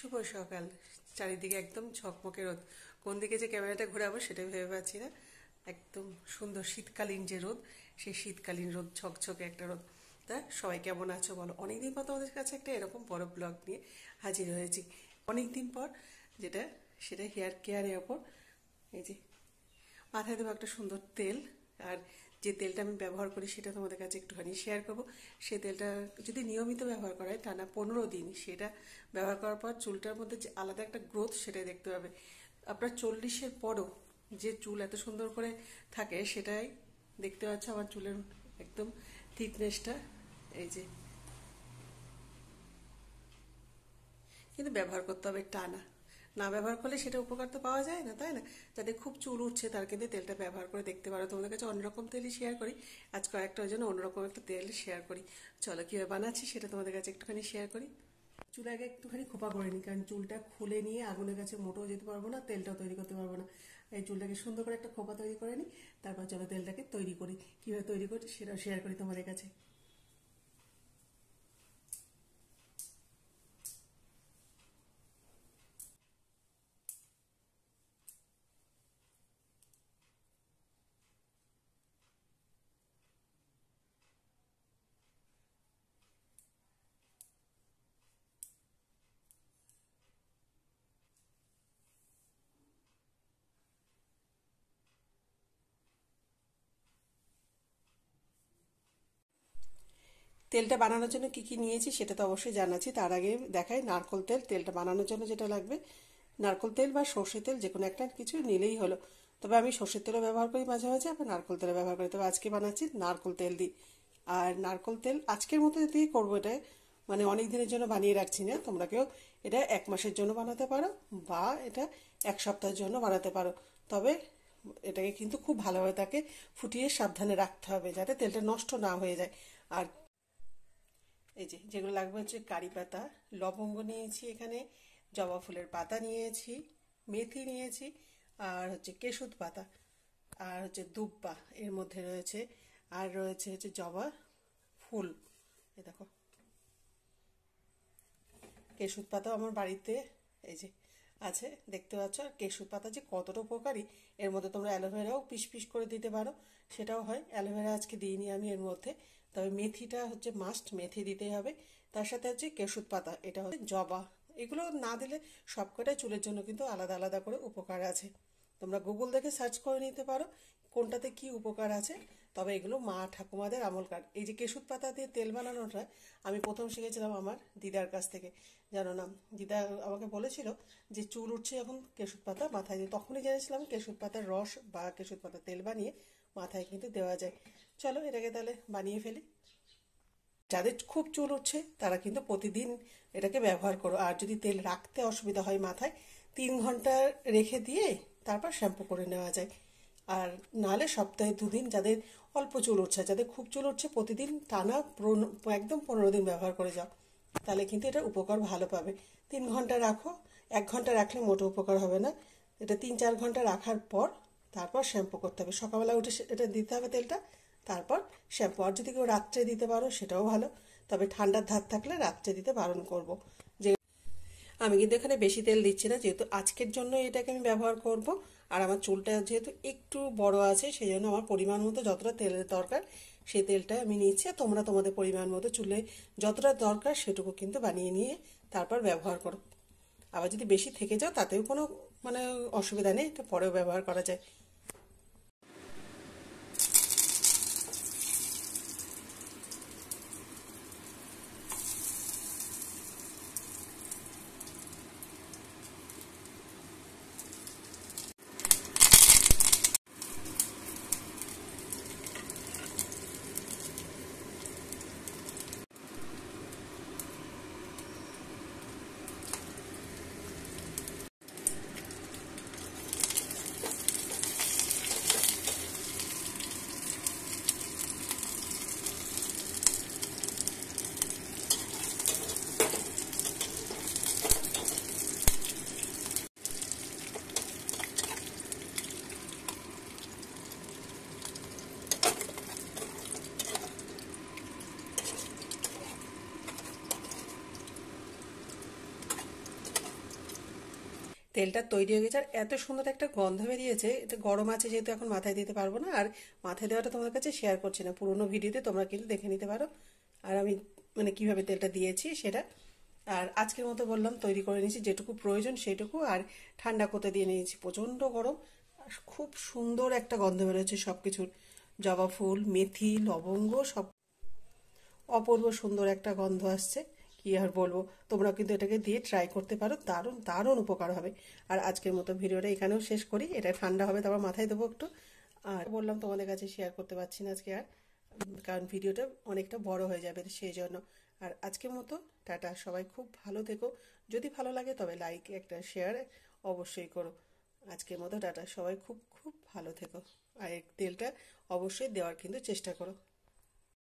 শুভ সকাল। চারিদিকে একদম ঝকমকে রোদ। কোন দিকে যে ক্যামেরাটা ঘোরাবো সেটাই ভেবে পাচ্ছি না। একদম সুন্দর শীতকালীন যে রোদ, সেই শীতকালীন রোদ, ঝকঝকে একটা রোদ। তা সবাই কেমন আছো বলো? অনেকদিন পর তোমাদের কাছে একটা এরকম বড় ব্লগ নিয়ে হাজির হয়েছি। অনেকদিন পর, যেটা সেটা হেয়ার কেয়ারের ওপর। এই যে মাথায় দেবো একটা সুন্দর তেল, আর যে তেলটা আমি ব্যবহার করি সেটা তোমাদের কাছে একটুখানি শেয়ার করবো। সেই তেলটা যদি নিয়মিত ব্যবহার করা হয়, টানা 15 দিন, সেটা ব্যবহার করার পর চুলটার মধ্যে যে আলাদা একটা গ্রোথ, সেটাই দেখতে পাবে। আপনার 40-এর পরও যে চুল এত সুন্দর করে থাকে, সেটাই দেখতে পাচ্ছ আমার চুলের একদম থিকনেসটা। এই যে, কিন্তু ব্যবহার করতে হবে টানা। না ব্যবহার করলে সেটা উপকার তো পাওয়া যায় না, তাই না? যাদের খুব চুল উঠছে তার কিন্তু তেলটা ব্যবহার করে দেখতে পারো। তোমাদের কাছে অন্যরকম তেলই শেয়ার করি আজ, কয়েকটা ওই জন্য অন্যরকম একটা তেল শেয়ার করি। চলো কীভাবে বানাচ্ছি সেটা তোমাদের কাছে একটুখানি শেয়ার করি। চুল আগে একটুখানি খোপা করে নিই, কারণ চুলটা খুলে নিয়ে আগুনের কাছে মোটেও যেতে পারবো না, তেলটাও তৈরি করতে পারবো না। এই চুলটাকে সুন্দর করে একটা খোপা তৈরি করে নিই, তারপর চলো তেলটাকে তৈরি করি। কীভাবে তৈরি করছি সেটাও শেয়ার করি তোমাদের কাছে। তেলটা বানানোর জন্য কি কি নিয়েছি সেটা তো অবশ্যই জানাচ্ছি, তার আগে দেখাই নারকোল তেল। তেলটা বানানোর জন্য যেটা লাগবে, নারকোল তেল বা সর্ষে তেল, যে কোনো একটা কিছু নিলেই হলো। তবে আমি সর্ষের তেলও ব্যবহার করি মাঝে মাঝে, আবার নারকোল তেলও ব্যবহার করি, তবে আজকে বানাচ্ছি নারকোল তেল দিই। আর নারকোল তেল আজকের মতো দিয়ে করবো এটা, মানে অনেক দিনের জন্য বানিয়ে রাখছি না। তোমরা কেউ এটা 1 মাসের জন্য বানাতে পারো, বা এটা 1 সপ্তাহের জন্য বানাতে পারো। তবে এটাকে কিন্তু খুব ভালোভাবে তাকে ফুটিয়ে সাবধানে রাখতে হবে, যাতে তেলটা নষ্ট না হয়ে যায়। আর এই যে যেগুলো লাগবে হচ্ছে কারি পাতা, লবঙ্গ নিয়েছি এখানে, জবা ফুলের পাতা নিয়েছি, মেথি নিয়েছি, আর হচ্ছে কেশুত পাতা, আর হচ্ছে দুব্বা এর মধ্যে রয়েছে, আর রয়েছে হচ্ছে জবা ফুল। এই দেখো, কেশুত পাতাও আমার বাড়িতে এই যে আছে, দেখতে পাচ্ছ। আর কেশুত পাতা যে কতটা উপকারী, এর মধ্যে তোমরা অ্যালোভেরাও পিস পিস করে দিতে পারো, সেটাও হয়। অ্যালোভেরা আজকে দিইনি আমি এর মধ্যে। তবে মেথিটা হচ্ছে মাস্ট, মেথি দিতেই হবে। তার সাথে হচ্ছে কেশুত পাতা, এটা হচ্ছে জবা। এগুলো না দিলে সবকটাই চুলের জন্য কিন্তু আলাদা আলাদা করে উপকার আছে। তোমরা গুগল দেখে সার্চ করে নিতে পারো কোনটাতে কি উপকার আছে। তবে এগুলো মা ঠাকুমাদের আমলকার। এই যে কেশুত পাতা দিয়ে তেল বানানোটা আমি প্রথম শিখেছিলাম আমার দিদার কাছ থেকে, জানো না। দিদা আমাকে বলেছিল যে চুল উঠছে যখন কেশুত পাতা মাথায় দিয়ে, তখনই জেনেছিলাম কেশুত পাতার রস বা কেশুত পাতার তেল বানিয়ে মাথায় কিন্তু দেওয়া যায়। চলো এটাকে তাহলে বানিয়ে ফেলি। যাদের খুব চুল উঠছে তারা কিন্তু প্রতিদিন এটাকে ব্যবহার করো। আর যদি তেল রাখতে অসুবিধা হয় মাথায়, 3 ঘন্টা রেখে দিয়ে তারপর শ্যাম্পু করে নেওয়া যায়। আর নাহলে সপ্তাহে 2 দিন, যাদের অল্প চুল উঠছে, যাদের খুব চুল উঠছে, প্রতিদিন টানা একদম 15 দিন ব্যবহার করে যাও, তাহলে কিন্তু এটার উপকার ভালো পাবে। 3 ঘন্টা রাখো, 1 ঘন্টা রাখলে মোটো উপকার হবে না। এটা 3-4 ঘন্টা রাখার পর তারপর শ্যাম্পু করতে হবে। সকালবেলা উঠে এটা দিতে হবে তেলটা, তারপর শ্যাম্পু। আর যদি কেউ রাত্রে দিতে পারো সেটাও ভালো, তবে ঠান্ডার ধার থাকলে রাত্রে দিতে বারণ করব। যে আমি কিন্তু এখানে বেশি তেল দিচ্ছি না, যেহেতু আজকের জন্য এটাকে আমি ব্যবহার করব। আর আমার চুলটা যেহেতু একটু বড় আছে, সেই জন্য আমার পরিমাণ মতো যতটা তেলের দরকার সেই তেলটা আমি নিচ্ছি। আর তোমরা তোমাদের পরিমাণ মতো চুলে যতটা দরকার সেটুকু কিন্তু বানিয়ে নিয়ে তারপর ব্যবহার করো। আবার যদি বেশি থেকে যাও তাতেও কোনো মানে অসুবিধা নেই, এটা পরেও ব্যবহার করা যায়। তেলটা তৈরি হয়ে গেছে আর এত সুন্দর একটা গন্ধ বেরিয়েছে। এটা গরম আছে যেহেতু এখন মাথায় দিতে পারবো না, আর মাথায় দেওয়াটা তোমাদের কাছে শেয়ার করছি না, পুরোনো ভিডিওতে তোমরা কিন্তু দেখে নিতে পারো। আর আমি মানে কিভাবে তেলটা দিয়েছি সেটা। আর আজকের মতো বললাম তৈরি করে নিয়েছি যেটুকু প্রয়োজন সেইটুকু, আর ঠান্ডা করতে দিয়ে নিয়েছি। প্রচণ্ড গরম আর খুব সুন্দর একটা গন্ধ বেরোচ্ছে সব কিছুর, জবা ফুল, মেথি, লবঙ্গ সব অপূর্ব সুন্দর একটা গন্ধ আসছে। কি আর বলবো, তোমরা কিন্তু এটাকে দিয়ে ট্রাই করতে পারো, দারুণ দারুণ উপকার হবে। আর আজকের মতো ভিডিওটা এখানেও শেষ করি, এটা ঠান্ডা হবে তারপর মাথায় দেবো একটু। আর বললাম তোমাদের কাছে শেয়ার করতে পারছি না আজকে আর, কারণ ভিডিওটা অনেকটা বড় হয়ে যাবে সেই জন্য। আর আজকের মতো টাটা, সবাই খুব ভালো থেকো। যদি ভালো লাগে তবে লাইক একটা শেয়ার অবশ্যই করো। আজকের মতো টাটা, সবাই খুব খুব ভালো থেকো। আর এই তেলটা অবশ্যই দেওয়ার কিন্তু চেষ্টা করো।